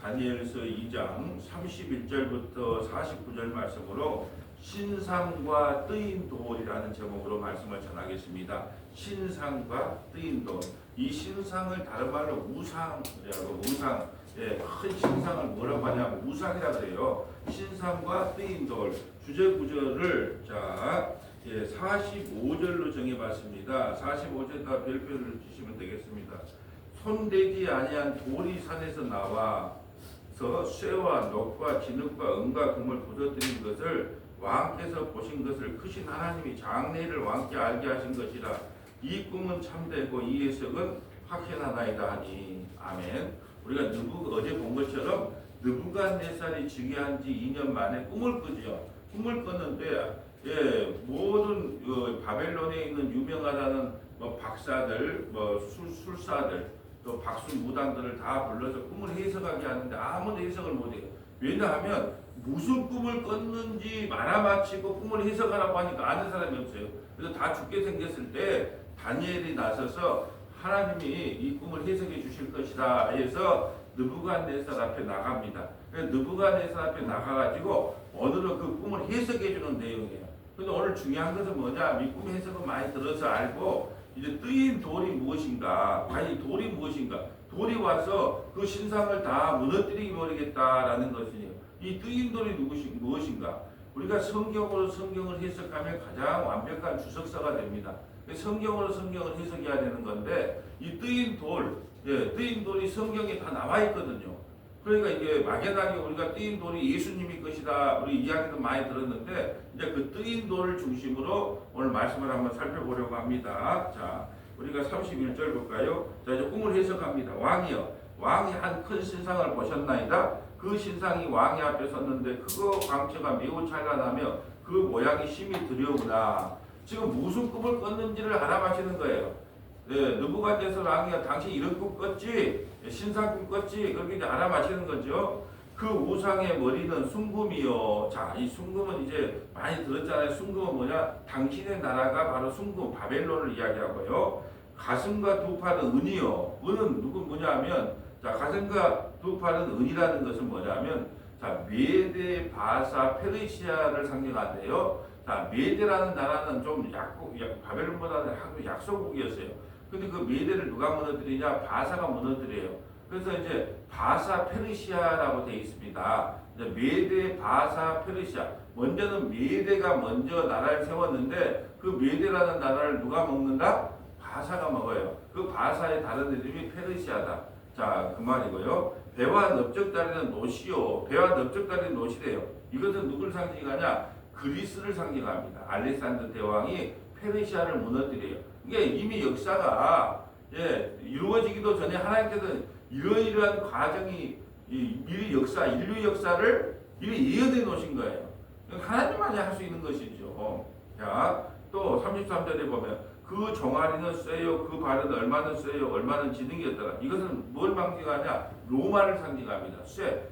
다니엘서 2장 31절부터 49절 말씀으로 신상과 뜨인 돌이라는 제목으로 말씀을 전하겠습니다. 신상과 뜨인 돌. 이 신상을 다른 말로 우상이라고, 우상. 예, 큰 신상을 뭐라고 하냐면 우상이라 그래요. 신상과 뜨인 돌. 주제 구절을 45절로 정해봤습니다. 45절에다 별표를 주시면 되겠습니다. 손대지 아니한 돌이 산에서 나와서 쇠와 녹과 진흙과 은과 금을 부서뜨린 것을 왕께서 보신 것을 크신 하나님이 장래를 왕께 알게 하신 것이라. 이 꿈은 참되고 이 해석은 확신하나이다 하니. 아멘. 우리가 어제 본 것처럼 느부갓네살이 즉위한 지 2년 만에 꿈을 꾸죠. 꿈을 꿨는데 모든 바벨론에 있는 유명하다는 박사들, 술사들, 또 박수 무당들을 다 불러서 꿈을 해석하게 하는데 아무도 해석을 못해요. 왜냐하면 무슨 꿈을 꿨는지 말아맞히고 꿈을 해석하라고 하니까 아는 사람이 없어요. 그래서 다 죽게 생겼을 때 다니엘이 나서서 하나님이 이 꿈을 해석해 주실 것이다 해서 느부갓네살 앞에 나갑니다. 그래서 느부갓네살 앞에 나가가지고 오늘은 그 꿈을 해석해 주는 내용이에요. 근데 오늘 중요한 것은 뭐냐? 이 꿈 해석은 많이 들어서 알고 이제 뜨인 돌이 무엇인가? 과연 이 돌이 무엇인가? 돌이 와서 그 신상을 다 무너뜨리게 버리겠다라는 것이에요. 이 뜨인 돌이 무엇인가? 우리가 성경으로 성경을 해석하면 가장 완벽한 주석사가 됩니다. 성경으로 성경을 해석해야 되는 건데 이 뜨인 돌, 뜨인 돌이 성경에 다 나와 있거든요. 그러니까 이게 막연하게 우리가 뜨인 돌이 예수님이 것이다 우리 이야기도 많이 들었는데 이제 그 뜨인 돌을 중심으로 오늘 말씀을 한번 살펴보려고 합니다. 자, 우리가 31절 볼까요? 자, 이제 꿈을 해석합니다. 왕이여, 왕이 한 큰 신상을 보셨나이다. 그 신상이 왕의 앞에 섰는데 크고 광채가 매우 찬란하며 그 모양이 심히 두려우나. 지금 무슨 꿈을 꿨는지를 알아맞히는 거예요. 느부갓네살 왕이야, 당신 이런 꿈 꿨지? 신상 꿈 꿨지? 그렇게 이제 알아맞히는 거죠. 그 우상의 머리는 순금이요. 자, 이 순금은 이제 많이 들었잖아요. 순금은 뭐냐? 당신의 나라가 바로 순금, 바벨론을 이야기하고요. 가슴과 두 팔은 은이요. 은은 뭐냐면, 자, 가슴과 두 팔은 은이라는 것은 뭐냐면, 자, 메데, 바사, 페르시아를 상징한대요. 자, 메데라는 나라는 좀 바벨론보다는 약소국이었어요. 근데 그 메데를 누가 무너뜨리냐? 바사가 무너뜨려요. 그래서 이제 바사 페르시아라고 되어 있습니다. 이제 메데, 바사, 페르시아. 먼저는 메데가 먼저 나라를 세웠는데 그 메데라는 나라를 누가 먹는다? 바사가 먹어요. 그 바사의 다른 이름이 페르시아다. 자, 그 말이고요. 배와 넓적다리는 노시요. 배와 넓적다리는 노시래요. 이것은 누굴 상징하냐? 그리스를 상징합니다. 알렉산더 대왕이 페르시아를 무너뜨려요. 이게 이미 역사가 이루어지기도 전에 하나님께서 이러이러한 과정이 미리 역사, 인류 역사를 미리 예언해 놓으신 거예요. 하나님만이 할 수 있는 것이죠. 자, 또 33절에 보면 그 종아리는 쇠요, 그 발은 얼마나 쇠요, 얼마나 지능이었더라. 이것은 뭘 상징하냐? 로마를 상징합니다.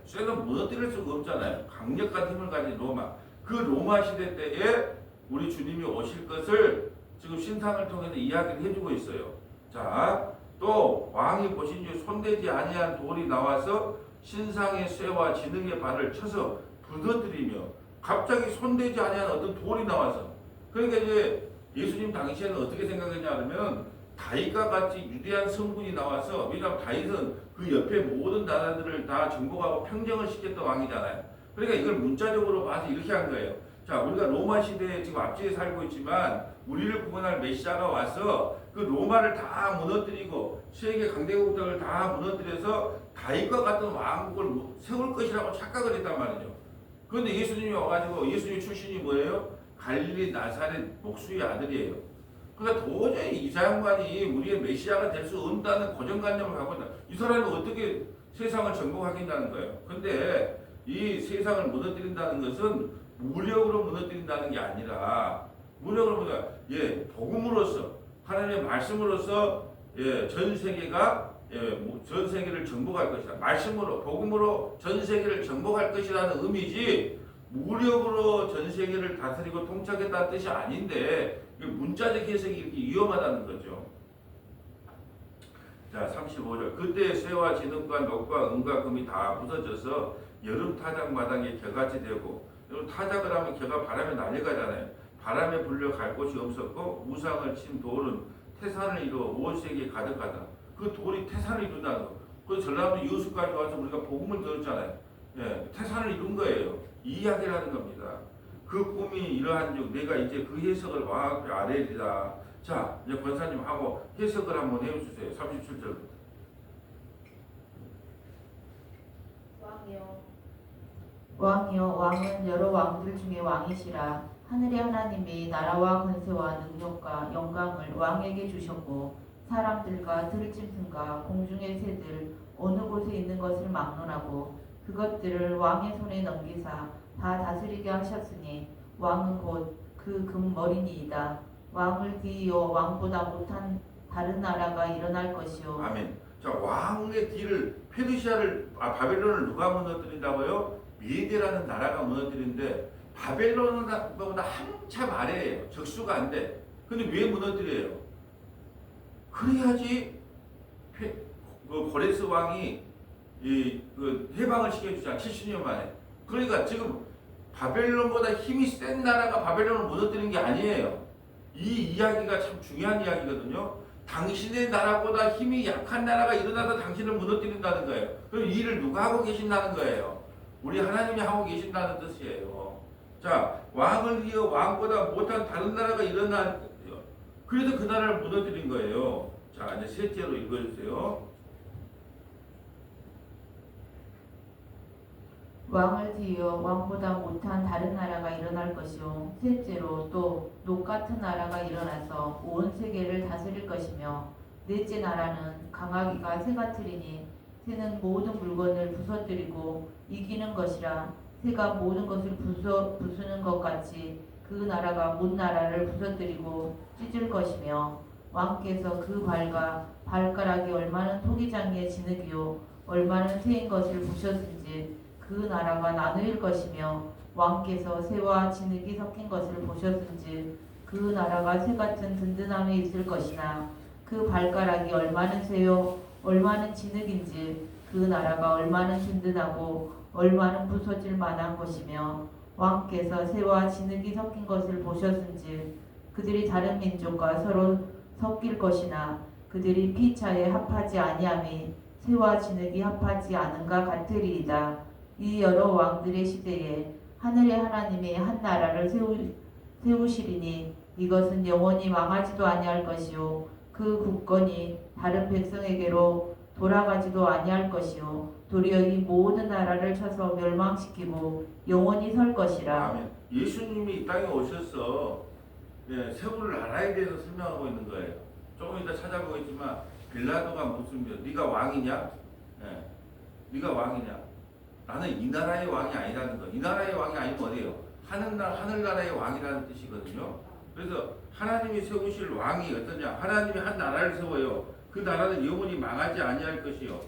쇠는 무너뜨릴 수가 없잖아요. 강력한 힘을 가진 로마. 그 로마 시대 때에 우리 주님이 오실 것을 지금 신상을 통해서 이야기를 해주고 있어요. 자, 또 왕이 보신 줄 손대지 아니한 돌이 나와서 신상의 쇠와 지능의 발을 쳐서 부서뜨리며 갑자기 손대지 아니한 어떤 돌이 나와서 그러니까 이제 예수님 당시에는 어떻게 생각했냐면 다윗과 같이 위대한 성군이 나와서 왜냐하면 다윗은 그 옆에 모든 나라들을 다 정복하고 평정을 시켰던 왕이잖아요. 그러니까 이걸 문자적으로 봐서 이렇게 한 거예요. 자, 우리가 로마 시대에 지금 앞뒤에 살고 있지만 우리를 구원할 메시아가 와서 그 로마를 다 무너뜨리고 세계 강대국들을 다 무너뜨려서 다윗과 같은 왕국을 세울 것이라고 착각을 했단 말이죠. 그런데 예수님이 와가지고 예수님 출신이 뭐예요? 갈릴리 나사렛 목수의 아들이에요. 그러니까 도저히 이 장관이 우리의 메시아가 될 수 없다는 고정관념을 갖고 있다. 이 사람이 어떻게 세상을 정복하겠다는 거예요. 근데 이 세상을 무너뜨린다는 것은 무력으로 무너뜨린다는 게 아니라 무력으로 복음으로서 하나님의 말씀으로서 전 세계가 전 세계를 정복할 것이다. 말씀으로 복음으로 전 세계를 정복할 것이라는 의미지 무력으로 전 세계를 다스리고 통치하겠다는 뜻이 아닌데 문자적 해석이 이렇게 위험하다는 거죠. 자, 35절. 그때 쇠와 진흙과 녹과 은과 금이 다 부서져서 여름 타작 마당에 겨같이 되고, 여러분 타작을 하면 겨가 바람에 날아가잖아요. 바람에 불려 갈 곳이 없었고 우상을 친 돌은 태산을 이루어 온 세계에 가득하다. 그 돌이 태산을 이룬다는 거. 그래서 전라도 여수까지 와서 우리가 복음을 들었잖아요. 예, 태산을 이룬 거예요. 이 이야기라는 겁니다. 그 꿈이 이러한즉 내가 이제 그 해석을 왕 앞에 아뢰리라. 자, 이제 권사님 하고 해석을 한번 해주세요. 37절부터. 왕이여 왕은 여러 왕들 중에 왕이시라. 하늘의 하나님이 나라와 권세와 능력과 영광을 왕에게 주셨고 사람들과 들짐승과 공중의 새들 어느 곳에 있는 것을 막론하고 그것들을 왕의 손에 넘기사 다 다스리게 하셨으니 왕은 곧 그 금머리니이다. 왕을 뒤이어 왕보다 못한 다른 나라가 일어날 것이요. 아멘. 자, 왕의 뒤를 바벨론을 누가 무너뜨린다고요? 메대라는 나라가 무너뜨리는데 바벨론보다 한참 아래예요. 적수가 안 돼. 근데 왜 무너뜨려요? 그래야지 고레스 왕이 해방을 시켜주잖아. 70년 만에. 그러니까 지금 바벨론보다 힘이 센 나라가 바벨론을 무너뜨리는 게 아니에요. 이 이야기가 참 중요한 이야기거든요. 당신의 나라보다 힘이 약한 나라가 일어나서 당신을 무너뜨린다는 거예요. 그럼 이 일을 누가 하고 계신다는 거예요? 우리 하나님이 하고 계신다는 뜻이에요. 자, 왕을 이어 왕보다 못한 다른 나라가 일어나는 거예요. 그래서 그 나라를 무너뜨린 거예요. 자, 이제 셋째로 읽어주세요. 왕을 뒤이어 왕보다 못한 다른 나라가 일어날 것이요. 셋째로 또 녹 같은 나라가 일어나서 온 세계를 다스릴 것이며 넷째 나라는 강하기가 새가 트리니 새는 모든 물건을 부서뜨리고 이기는 것이라. 새가 모든 것을 부수는 것 같이 그 나라가 못 나라를 부서뜨리고 찢을 것이며 왕께서 그 발과 발가락이 얼마나 토기장이의 진흙이요 얼마나 새인 것을 보셨은지 그 나라가 나누일 것이며 왕께서 새와 진흙이 섞인 것을 보셨은지 그 나라가 새 같은 든든함에 있을 것이나 그 발가락이 얼마나 새요 얼마나 진흙인지 그 나라가 얼마나 든든하고 얼마나 부서질 만한 것이며 왕께서 새와 진흙이 섞인 것을 보셨은지 그들이 다른 민족과 서로 섞일 것이나 그들이 피차에 합하지 아니함이 새와 진흙이 합하지 않은가 같으리이다. 이 여러 왕들의 시대에 하늘의 하나님이 한 나라를 세우시리니 이것은 영원히 망하지도 아니할 것이요 그 국권이 다른 백성에게로 돌아가지도 아니할 것이요 도리어 이 모든 나라를 쳐서 멸망시키고 영원히 설 것이라. 아멘. 예수님이 이 땅에 오셔서 세울 나라에 대해서 설명하고 있는 거예요. 조금 이따 찾아보겠지만 빌라도가 묻습니다. 네가 왕이냐? 네가 왕이냐? 나는 이 나라의 왕이 아니라는 거. 이 나라의 왕이 아니면 어디예요? 하늘나라의 왕이라는 뜻이거든요. 그래서 하나님이 세우실 왕이 어떠냐? 하나님이 한 나라를 세워요. 그 나라는 영원히 망하지 아니할 것이요.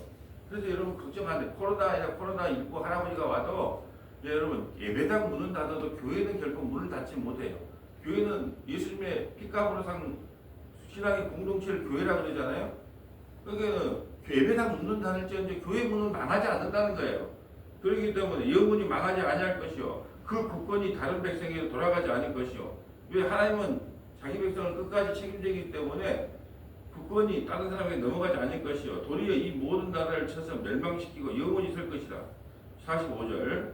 그래서 여러분 걱정 안 돼. 코로나19 할아버지가 와도 여러분 예배당 문을 닫아도 교회는 결코 문을 닫지 못해요. 교회는 예수님의 피값으로 산 신앙의 공동체를 교회라고 그러잖아요. 그러니까 예배당 문을 닫을지언정 교회 문은 망하지 않는다는 거예요. 그렇기 때문에 영원히 망하지 아니할 것이요 그 국권이 다른 백성에게 돌아가지 않을 것이요. 왜? 하나님은 자기 백성을 끝까지 책임지기 때문에 국권이 다른 사람에게 넘어가지 않을 것이요 도리어 이 모든 나라를 쳐서 멸망시키고 영원히 설 것이라. 45절.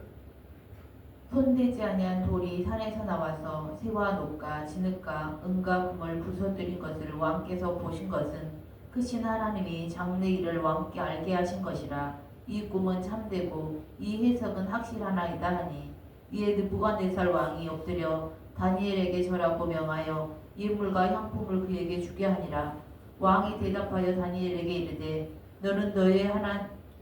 손대지 아니한 돌이 산에서 나와서 새와 녹과 진흙과 은과 금을 부서뜨린 것을 왕께서 보신 것은 크신 하나님이 장래 일을 왕께 알게 하신 것이라. 이 꿈은 참되고 이 해석은 확실하나이다 하니 이에 느부갓네살 왕이 엎드려 다니엘에게 절하고 명하여 예물과 향품을 그에게 주게 하니라. 왕이 대답하여 다니엘에게 이르되 너는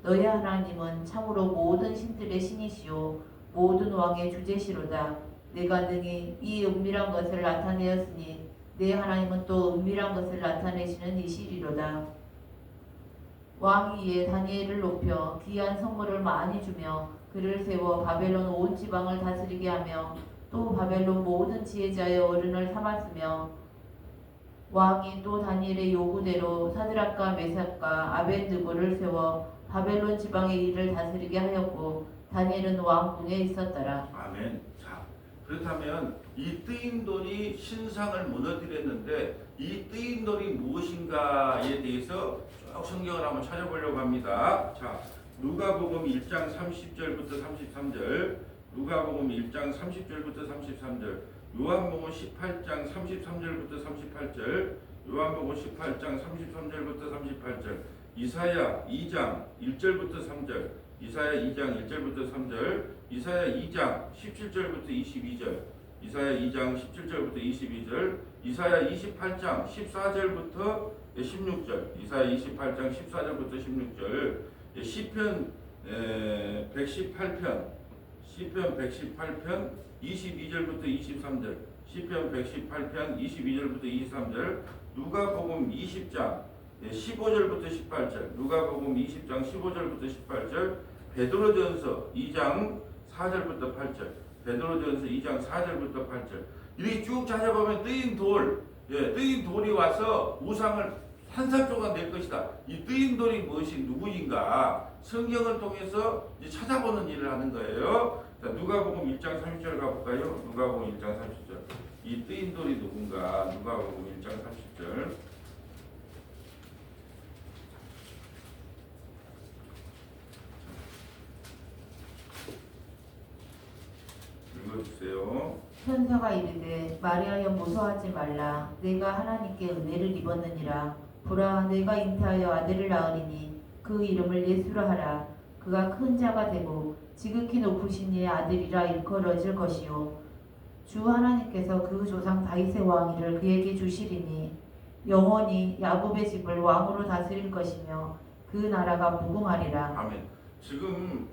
너의 하나님은 참으로 모든 신들의 신이시요 모든 왕의 주제시로다. 내가 능히 이 은밀한 것을 나타내었으니 내 하나님은 또 은밀한 것을 나타내시는 이시리로다. 왕이 이에 다니엘을 높여 귀한 선물을 많이 주며 그를 세워 바벨론 온 지방을 다스리게 하며 또 바벨론 모든 지혜자의 어른을 삼았으며 왕이 또 다니엘의 요구대로 사드락과 메삭과 아벤느고를 세워 바벨론 지방의 일을 다스리게 하였고 다니엘은 왕궁에 있었더라. 아멘. 자, 그렇다면 이 뜨인 돌이 신상을 무너뜨렸는데 이 뜨인 돌이 무엇인가에 대해서 쭉 성경을 한번 찾아보려고 합니다. 자, 누가복음 1장 30절부터 33절, 누가복음 1장 30절부터 33절, 요한복음 18장 33절부터 38절, 요한복음 18장 33절부터 38절, 이사야 2장 1절부터 3절, 이사야 2장 1절부터 3절, 이사야 2장 17절부터 22절, 이사야 2장 17절부터 22절, 이사야 28장 14절부터 16절, 이사야 28장 14절부터 16절, 시편 118편, 시편 118편 22절부터 23절, 시편 118편 22절부터 23절, 누가복음 20장 15절부터 18절, 누가복음 20장 15절부터 18절, 베드로전서 2장 4절부터 8절, 베드로전서 2장 4절부터 8절. 이렇게 쭉 찾아보면 뜨인 돌, 뜨인 돌이 와서 우상을 산산조각 낼 것이다. 이 뜨인 돌이 무엇이 누구인가? 성경을 통해서 이제 찾아보는 일을 하는 거예요. 자, 누가복음 1장 30절 가볼까요? 누가복음 1장 30절. 이 뜨인 돌이 누군가? 누가복음 1장 30절. 읽어주세요. 천사가 이르되 마리아여 무서워하지 말라. 내가 하나님께 은혜를 입었느니라. 보라 내가 잉태하여 아들을 낳으리니 그 이름을 예수라 하라. 그가 큰 자가 되고 지극히 높으신 이의 아들이라 일컬어질 것이요 주 하나님께서 그 조상 다윗의 왕위를 그에게 주시리니 영원히 야곱의 집을 왕으로 다스릴 것이며 그 나라가 무궁하리라. 아멘. 지금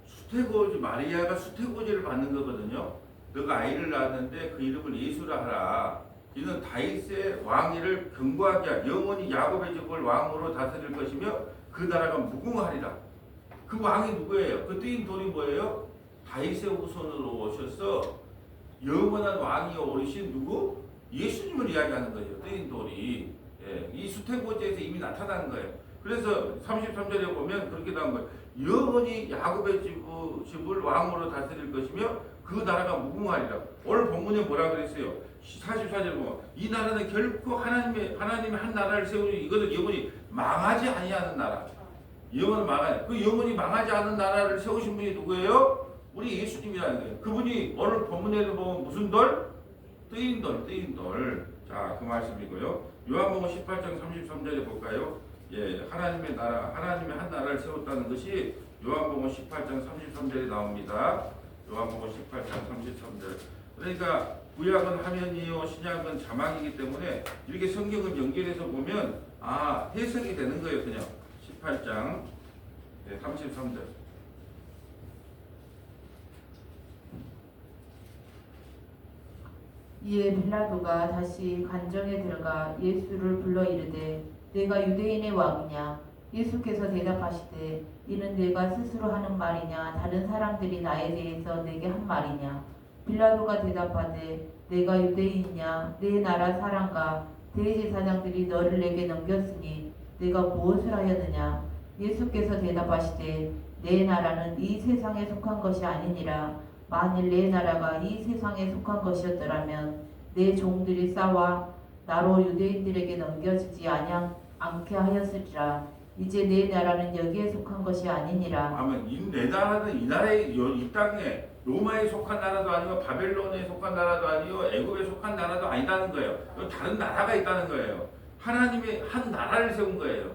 수태고지 마리아가 수태고지를 받는 거거든요. 너가 아이를 낳았는데 그 이름을 예수라 하라. 이는 다윗의 왕위를 견고하게 하라. 영원히 야곱의 집을 왕으로 다스릴 것이며 그 나라가 무궁하리라. 그 왕이 누구예요? 그 뜨인 돌이 뭐예요? 다윗의 후손으로 오셔서 영원한 왕이 오르신 누구? 예수님을 이야기하는 거예요. 뜨인 돌이. 이 수태고지에서 이미 나타난 거예요. 그래서 33절에 보면 그렇게 나온 거예요. 영원히 야곱의 집을 왕으로 다스릴 것이며 그 나라가 무궁하리라. 오늘 본문에 뭐라 그랬어요? 44절에 보면 이 나라는 결코 하나님이 한 나라를 세우니 이것은 영원히 망하지 아니하는 나라. 영원히 망하지. 그 영원히 망하지 않는 나라를 세우신 분이 누구예요? 우리 예수님이라는 거예요. 그분이 오늘 본문에도 보면 무슨 돌? 뜨인 돌, 뜨인 돌. 자, 그 말씀이고요. 요한복음 18장 33절에 볼까요? 하나님의 나라, 하나님의 한 나라를 세웠다는 것이 요한복음 18장 33절에 나옵니다. 요한복음 18장 33절. 그러니까 구약은 화면이요, 신약은 자막이기 때문에 이렇게 성경을 연결해서 보면 해석이 되는 거예요. 그냥 18장 33절. 이에 빌라도가 다시 관정에 들어가 예수를 불러 이르되 내가 유대인의 왕이냐? 예수께서 대답하시되 이는 내가 스스로 하는 말이냐 다른 사람들이 나에 대해서 내게 한 말이냐? 빌라도가 대답하되 내가 유대인이냐? 내 나라 사람과 대제사장들이 너를 내게 넘겼으니 내가 무엇을 하였느냐? 예수께서 대답하시되 내 나라는 이 세상에 속한 것이 아니니라. 만일 내 나라가 이 세상에 속한 것이었더라면 내 종들이 싸워 나로 유대인들에게 넘겨지지 않게 하였으리라. 이제 내 나라는 여기에 속한 것이 아니니라. 아멘. 내 나라는 이 나라의 이 땅에 로마에 속한 나라도 아니고 바벨론에 속한 나라도 아니고 애굽에 속한 나라도 아니다는 거예요. 다른 나라가 있다는 거예요. 하나님이 한 나라를 세운 거예요.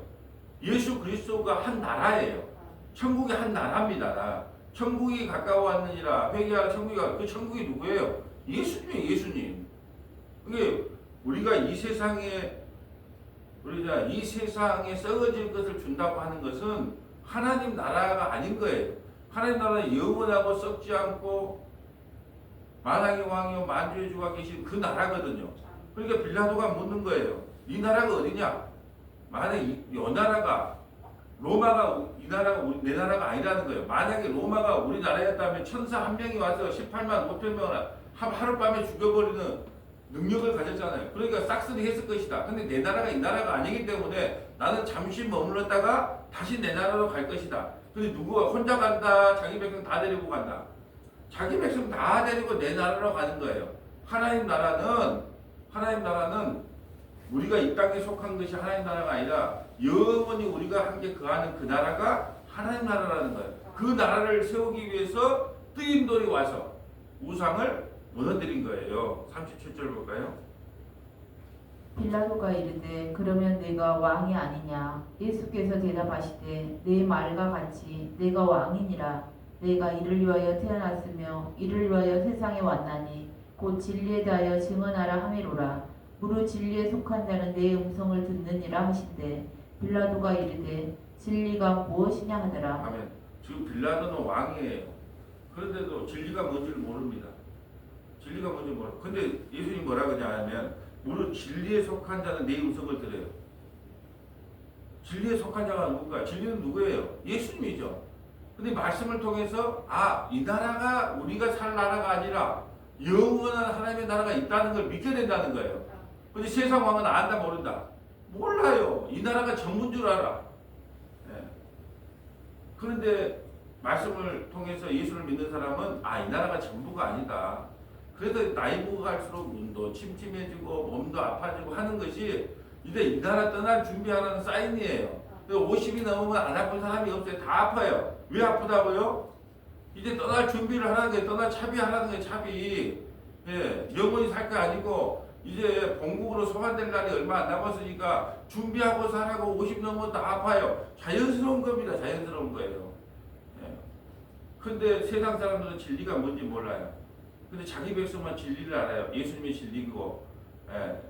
예수 그리스도가 한 나라예요. 천국이 한 나라입니다. 천국이 가까워왔느니라 회개하라. 그 천국이 누구예요? 예수님이에요. 예수님. 그게 우리가 이 세상에 썩어질 것을 준다고 하는 것은 하나님 나라가 아닌 거예요. 하나님 나라는 영원하고 썩지 않고 만왕의 왕이요 만주의 주가 계신 그 나라거든요. 그러니까 빌라도가 묻는 거예요. 이 나라가 어디냐? 만약에 이 나라가 로마가 내 나라가 아니라는 거예요. 만약에 로마가 우리나라였다면 천사 한 명이 와서 18만 5천 명을 하룻밤에 죽여버리는 능력을 가졌잖아요. 그러니까 싹쓸이 했을 것이다. 근데 내 나라가 이 나라가 아니기 때문에 나는 잠시 머물렀다가 다시 내 나라로 갈 것이다. 근데 누구가 혼자 간다. 자기 백성 다 데리고 간다. 자기 백성 다 데리고 내 나라로 가는 거예요. 하나님 나라는 우리가 이 땅에 속한 것이 하나님 나라가 아니라 영원히 우리가 함께 거하는 그 나라가 하나님 나라라는 거예요. 그 나라를 세우기 위해서 뜨인 돌이 와서 우상을 무너뜨린 거예요. 37절 볼까요? 빌라도가 이르되 그러면 내가 왕이 아니냐. 예수께서 대답하시되 내 말과 같이 내가 왕이니라. 내가 이를 위하여 태어났으며 이를 위하여 세상에 왔나니 곧 진리에 대하여 증언하라 하미로라. 무릇 진리에 속한 자는 내 음성을 듣느니라 하신대. 빌라도가 이르되 진리가 무엇이냐 하더라. 아멘. 지금 빌라도는 왕이에요. 그런데도 진리가 뭔지를 모릅니다. 진리가 뭔지 모르. 근데 예수님 뭐라 그러냐면 무릇 진리에 속한 자는 내 음성을 들어요. 진리에 속한 자가 누굴까? 진리는 누구예요? 예수님이죠. 근데 말씀을 통해서 이 나라가 우리가 살 나라가 아니라 영원한 하나님의 나라가 있다는 걸 믿게 된다는 거예요. 근데 세상 왕은 안다 모른다. 몰라요. 이 나라가 전부인 줄 알아. 네. 그런데 말씀을 통해서 예수를 믿는 사람은 이 나라가 전부가 아니다. 그래서 나이 먹어갈수록 눈도 침침해지고 몸도 아파지고 하는 것이 이제 이 나라 떠날 준비하라는 사인이에요. 50이 넘으면 안 아픈 사람이 없어요. 다 아파요. 왜 아프다고요? 이제 떠날 준비를 하라는 거예요. 떠날 차비하라는 거예요. 차비. 예, 영원히 살 거 아니고 이제 본국으로 소환될 날이 얼마 안 남았으니까 준비하고 살라고 50 넘으면 다 아파요. 자연스러운 겁니다. 자연스러운 거예요. 예. 근데 세상 사람들은 진리가 뭔지 몰라요. 근데 자기 백성만 진리를 알아요. 예수님이 진리고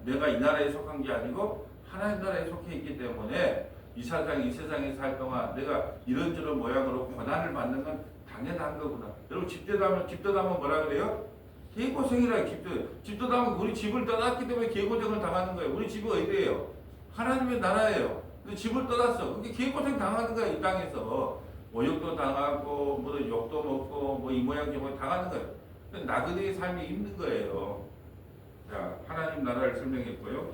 내가 이 나라에 속한 게 아니고 하나님 나라에 속해 있기 때문에 이 세상에 살 동안 내가 이런저런 모양으로 고난을 받는 건 당연한 거구나. 여러분 집도담은 뭐라 그래요? 개고생이라 집도담은 우리 집을 떠났기 때문에 개고생을 당하는 거예요. 우리 집이 어디예요? 하나님의 나라예요. 근데 집을 떠났어. 그게 개고생 당하는 거야. 이 땅에서 모욕도 당하고 뭐 욕도 먹고 뭐 이 모양 저 모양 당하는 거예요. 나그네의 삶이 힘든 거예요. 자, 하나님 나라를 설명했고요.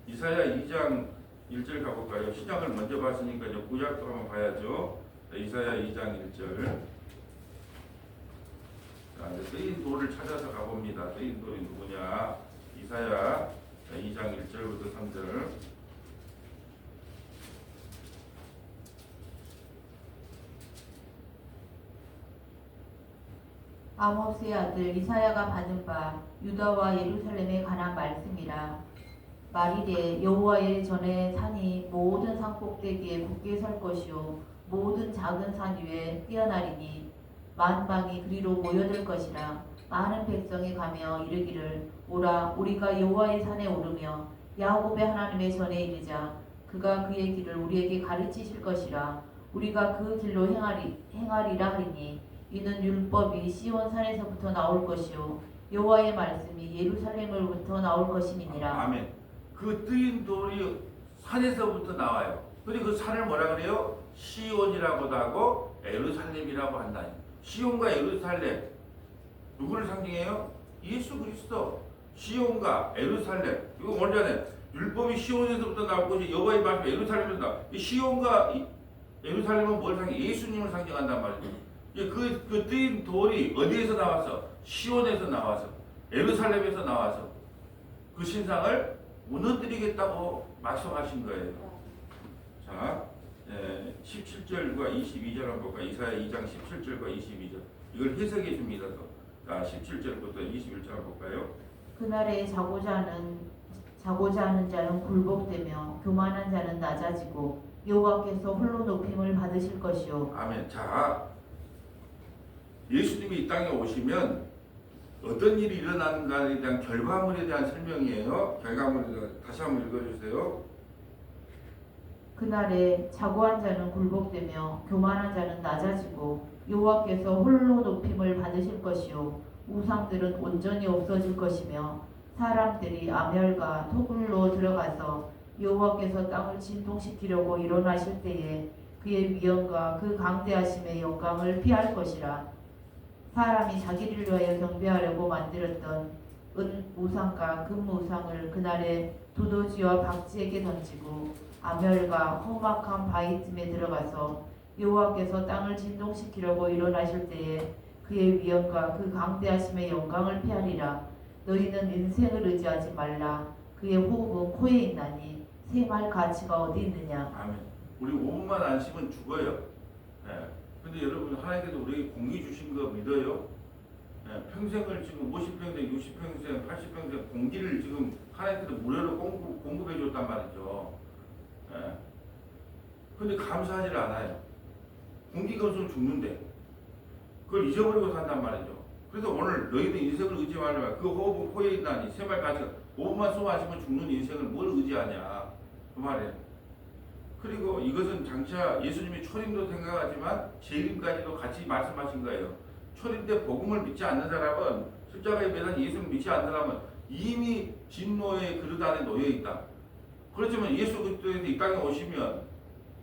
이사야 2장 1절 가볼까요? 신약을 먼저 봤으니까 이제 구약도 한번 봐야죠. 자, 이사야 2장 1절. 자, 이제 뜨인 돌을 찾아서 가봅니다. 뜨인 돌이 누구냐? 이사야 2장 1절부터 3절. 아모스의 아들 이사야가 받은 바 유다와 예루살렘에 관한 말씀이라. 말이되 여호와의 전에 산이 모든 산 꼭대기에 굳게 설 것이요 모든 작은 산 위에 뛰어나리니 만방이 그리로 모여들 것이라. 많은 백성이 가며 이르기를 오라 우리가 여호와의 산에 오르며 야곱의 하나님의 전에 이르자. 그가 그의 길을 우리에게 가르치실 것이라. 우리가 그 길로 행하리라 하리니 이는 율법이 시온 산에서부터 나올 것이요 여호와의 말씀이 예루살렘으로부터 나올 것임이니라. 아멘. 그 뜨인 돌이 산에서부터 나와요. 그리고 그 산을 뭐라 그래요? 시온이라고도 하고 예루살렘이라고 한다. 시온과 예루살렘 누구를 상징해요? 예수 그리스도. 시온과 예루살렘. 이거 오늘 전에 율법이 시온에서부터 나올 것이 여호와의 말씀이 예루살렘에서 나와. 이 시온과 예루살렘은 뭘 상징해? 예수님을 상징한단 말이죠. 그 뜨인 돌이 어디에서 나와서? 시온에서 나와서 예루살렘에서 나와서 그 신상을 무너뜨리겠다고 말씀하신 거예요. 자, 17절과 22절 한번 볼까요? 이사야 2장 17절과 22절. 이걸 해석해 줍니다. 자, 17절부터 21절 한번 볼까요? 그날에 자고자 하는 자는 굴복되며 교만한 자는 낮아지고 여호와께서 홀로 높임을 받으실 것이요. 아멘. 자, 예수님이 이 땅에 오시면 어떤 일이 일어나는가에 대한 결과물에 대한 설명이에요. 결과물에 다시 한번 읽어주세요. 그날에 자고한 자는 굴복되며 교만한 자는 낮아지고 여호와께서 홀로 높임을 받으실 것이요 우상들은 온전히 없어질 것이며 사람들이 아멸과 토굴로 들어가서 여호와께서 땅을 진동시키려고 일어나실 때에 그의 위엄과 그 강대하심의 영광을 피할 것이라. 사람이 자기를 위하여 경배하려고 만들었던 은 우상과 금 우상을 그날에 두더지와 박쥐에게 던지고 아멸과 험악한 바위쯤에 들어가서 여호와께서 땅을 진동시키려고 일어나실 때에 그의 위엄과 그 강대하심의 영광을 피하리라. 너희는 인생을 의지하지 말라. 그의 호흡은 코에 있나니 생활 가치가 어디 있느냐. 아멘. 우리 5분만 안 쉬면 죽어요. 예. 근데 여러분 하나님께서 우리에게 공기 주신 거 믿어요? 예. 평생을 지금 50평생, 60평생, 80평생 공기를 지금 하나님께서 무료로 공급해 줬단 말이죠. 예. 근데 감사하지를 않아요. 공기가 없으면 죽는데 그걸 잊어버리고 산단 말이죠. 그래서 오늘 너희는 인생을 의지 말라. 그 호흡은 코에 있나니 세말 가치가 5분만 숨 마시면 죽는 인생을 뭘 의지하냐 그 말이에요. 그리고 이것은 장차 예수님이 초림도 생각하지만 재림까지도 같이 말씀하신 거예요. 초림 때 복음을 믿지 않는 사람은 십자가에 매단 예수를 믿지 않는 사람은 이미 진노의 그릇 안에 놓여 있다. 그렇지만 예수 그리스도에서 이 땅에 오시면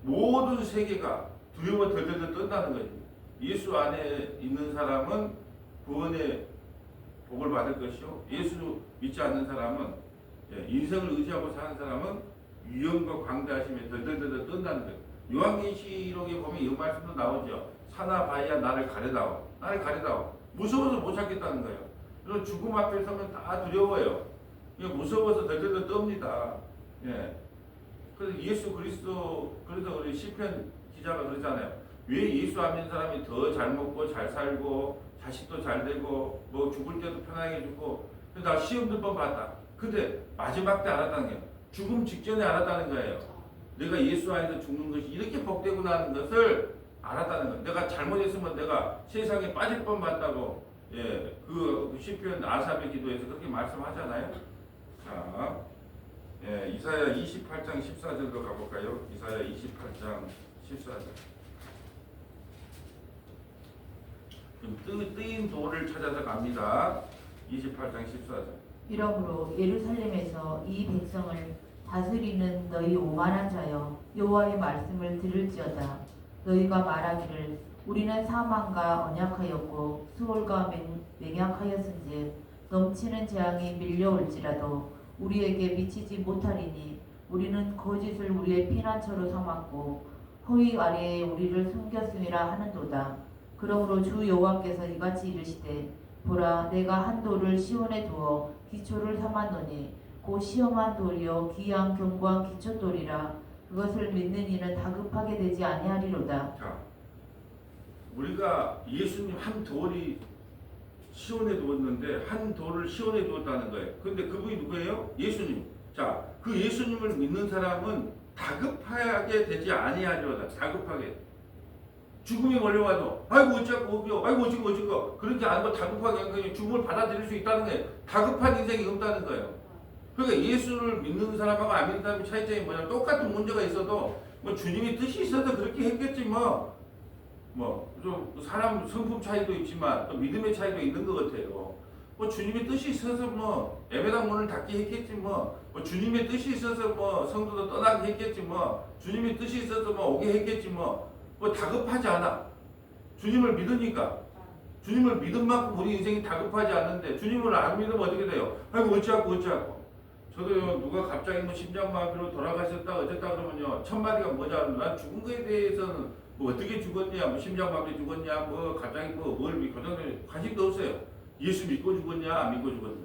모든 세계가 두려워 덜덜덜 떤다는 거죠. 예수 안에 있는 사람은 구원의 복을 받을 것이요. 예수 믿지 않는 사람은 인생을 의지하고 사는 사람은 위험과 광대하심에 덜덜덜 떤다는 거예요. 요한계시록에 보면 이 말씀도 나오죠. 사나 바야 나를 가려다오. 나를 가려다오. 무서워서 못 찾겠다는 거예요. 그리고 죽음 앞에 서면 다 두려워요. 무서워서 덜덜덜 떱니다. 예. 그래서 예수 그리스도, 그래서 우리 시편 기자가 그러잖아요. 왜 예수 안 믿는 사람이 더 잘 먹고 잘 살고 자식도 잘 되고 뭐 죽을 때도 편하게 죽고. 나 시험 몇 번 봤다. 근데 마지막 때 알았다는 게 죽음 직전에 알았다는 거예요. 내가 예수 안에서 죽는 것이 이렇게 복되구나 하는 것을 알았다는 거예요. 내가 잘못했으면 내가 세상에 빠질 뻔 봤다고 그 시편 아삽의 기도에서 그렇게 말씀하잖아요. 자, 이사야 28장 14절로 가볼까요? 이사야 28장 14절. 뜨인 돌을 찾아서 갑니다. 28장 14절. 이러므로 예루살렘에서 이 백성을 다스리는 너희 오만한 자여 여호와의 말씀을 들을지어다. 너희가 말하기를 우리는 사망과 언약하였고 수월과 맹약하였은즉 넘치는 재앙이 밀려올지라도 우리에게 미치지 못하리니 우리는 거짓을 우리의 피난처로 삼았고 허위 아래에 우리를 숨겼음이라 하는도다. 그러므로 주 여호와께서 이같이 이르시되 보라 내가 한 돌을 시온에 두어 기초를 삼았노니 곧 시험한 돌이요 귀한 견고한 기초돌이라. 그것을 믿는 이는 다급하게 되지 아니하리로다. 자, 우리가 예수님 한 돌이 시온에 두었는데 한 돌을 시온에 두었다는 거예요. 근데 그분이 누구예요? 예수님. 자, 그 예수님을 믿는 사람은 다급하게 되지 아니하리로다. 다급하게. 죽음이 몰려와도 아이고 어쩌고 어쩌고 아이고 어쩌고 그렇게 안 하고 다급하게 그냥 죽음을 받아들일 수 있다는 거예요. 다급한 인생이 없다는 거예요. 그러니까 예수를 믿는 사람하고 안 믿는 사람의 차이점이 뭐냐면 똑같은 문제가 있어도 뭐 주님이 뜻이 있어서 그렇게 했겠지 좀 사람 성품 차이도 있지만 또 믿음의 차이도 있는 것 같아요. 뭐 주님의 뜻이 있어서 뭐 예배당 문을 닫게 했겠지 뭐 주님의 뜻이 있어서 뭐 성도도 떠나게 했겠지 뭐 주님의 뜻이 있어서 뭐 오게 했겠지 뭐 다급하지 않아. 주님을 믿으니까. 주님을 믿은 만큼 우리 인생이 다급하지 않는데 주님을 안 믿으면 어떻게 돼요? 아이고 어찌하고. 저도요 누가 갑자기 뭐 심장마비로 돌아가셨다 어쨌다 그러면요 첫 마디가 뭐냐 난 죽은 거에 대해서는 뭐 어떻게 죽었냐 뭐 심장마비 죽었냐 뭐 갑자기 뭘 믿고 저는 관심도 없어요. 예수 믿고 죽었냐 안 믿고 죽었냐.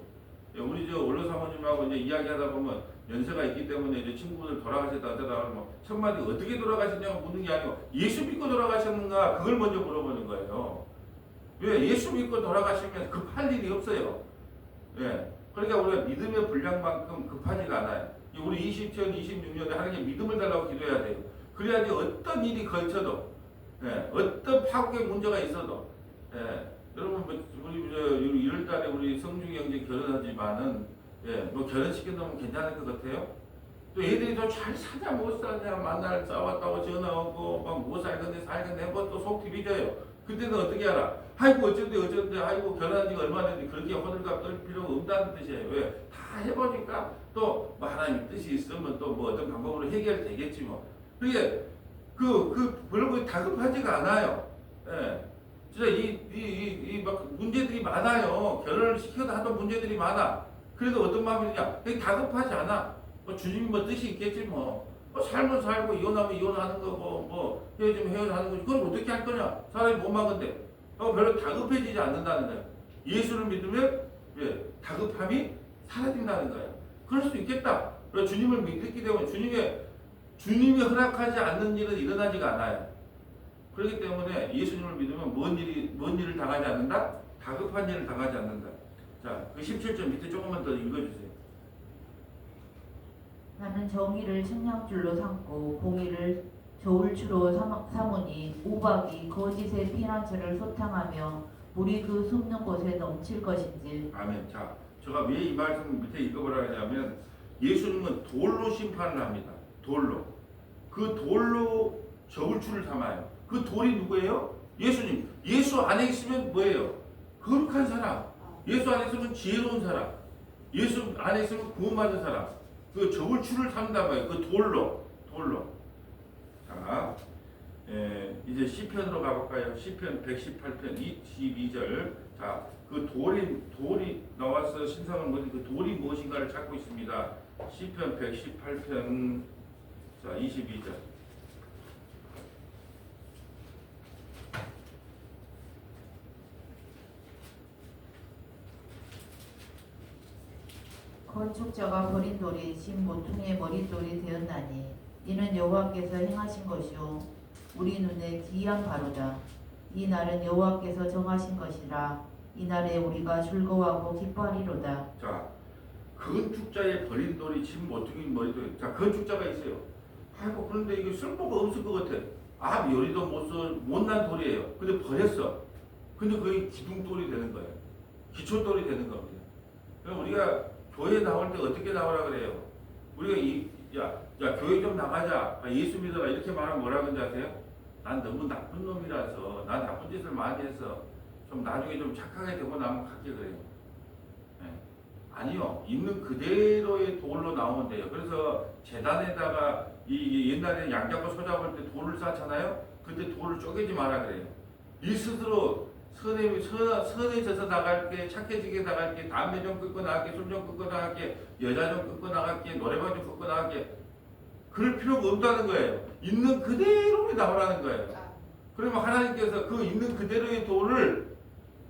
우리 저 원로 사모님하고 이제 이야기하다 보면 연세가 있기 때문에 이제 친구들 돌아가셨다 어쩌다 그러면 첫 마디 어떻게 돌아가셨냐고 묻는 게 아니고 예수 믿고 돌아가셨는가 그걸 먼저 물어보는 거예요. 왜 예수 믿고 돌아가시면 급할 일이 없어요. 그러니까 우리가 믿음의 분량만큼 급하지가 않아요. 우리 2026년에 하나님 믿음을 달라고 기도해야 돼요. 그래야지 어떤 일이 걸쳐도 어떤 파국의 문제가 있어도 여러분 우리 1월달에 우리 성중이 형제 결혼하지만은 뭐 결혼시켜 놓으면 괜찮을 것 같아요. 또 애들이 좀 잘 사냐 못 사냐 만날 싸웠다고 전화 오고 막 뭐 살건데 뭐 또 속 디비져요. 그때는 어떻게 알아? 아이고 어쩐데 아이고 결혼한 지가 얼마 됐는데 그렇게 호들갑 떨 필요가 없다는 뜻이에요. 왜? 다 해보니까 또 뭐 하나님 뜻이 있으면 또 뭐 어떤 방법으로 해결되겠지 뭐. 그게 별로 다급하지가 않아요. 진짜 막 문제들이 문제들이 많아요. 결혼을 시켜도 하던 문제들이 많아. 그래도 어떤 마음이냐? 되게 다급하지 않아. 뭐 주님이 뭐 뜻이 있겠지 뭐. 삶을 살고 이혼하면 이혼하는 거고 뭐 헤어지면 헤어지는 거지. 그걸 어떻게 할 거냐? 사람이 못 막은데. 별로 다급해지지 않는다는 거야. 예수를 믿으면 다급함이 사라진다는 거야. 그럴 수도 있겠다. 그래서 주님을 믿기 때문에 주님이 허락하지 않는 일은 일어나지가 않아요. 그렇기 때문에 예수님을 믿으면 뭔 일을 당하지 않는다? 다급한 일을 당하지 않는다. 자, 그 17절 밑에 조금만 더 읽어주세요. 나는 정의를 측량줄로 삼고 공의를 저울추로 삼으니 우박이 거짓의 피난처를 소탕하며 물이 그 숨는 곳에 넘칠 것인지. 아멘. 자, 제가 왜 이 말씀 밑에 읽어보라 하냐면 예수님은 돌로 심판을 합니다. 돌로. 그 돌로 저울추를 삼아요. 그 돌이 누구예요? 예수님. 예수 안에 있으면 뭐예요? 거룩한 사람. 예수 안에 있으면 지혜로운 사람. 예수 안에 있으면 구원받은 사람. 그 저울추를 삼다 말이에요. 그 돌로. 자, 이제 시편으로 가볼까요? 시편 118편 22절. 자, 그 돌이 나와서 신상을 뭐지? 그 돌이 무엇인가를 찾고 있습니다. 시편 118편 자 22절. 건축자가 버린 돌이 진 모퉁이의 머릿돌이 되었나니 이는 여호와께서 행하신 것이요 우리 눈에 기이한 바로다. 이 날은 여호와께서 정하신 것이라 이 날에 우리가 즐거워하고 기뻐하리로다. 자, 건축자의 버린 돌이 진 모퉁이 머릿돌. 자, 건축자가 있어요. 아이고 그런데 이게 쓸모가 없을 것 같아. 요리도 못난 돌이에요. 근데 버렸어. 근데 그게 기둥돌이 되는 거예요. 기초돌이 되는 겁니다. 그럼 우리가 교회 나올 때 어떻게 나오라 그래요? 우리가 교회 좀 나가자. 예수 믿어라. 이렇게 말하면 뭐라 그런지 아세요? 난 너무 나쁜 놈이라서 난 나쁜 짓을 많이 해서 좀 나중에 좀 착하게 되고 나면 갈게 그래요. 아니요. 있는 그대로의 돌로 나오면 돼요. 그래서 재단에다가 이 옛날에 양 잡고 소 잡을 때 돌을 쌓잖아요. 그때 돌을 쪼개지 마라 그래요. 이 스스로 선해져서 나갈게, 착해지게 나갈게, 담배 좀 끊고 나갈게, 술 좀 끊고 나갈게, 여자 좀 끊고 나갈게, 노래방 좀 끊고 나갈게. 그럴 필요가 없다는 거예요. 있는 그대로 나오라는 거예요. 그러면 하나님께서 그 있는 그대로의 돌을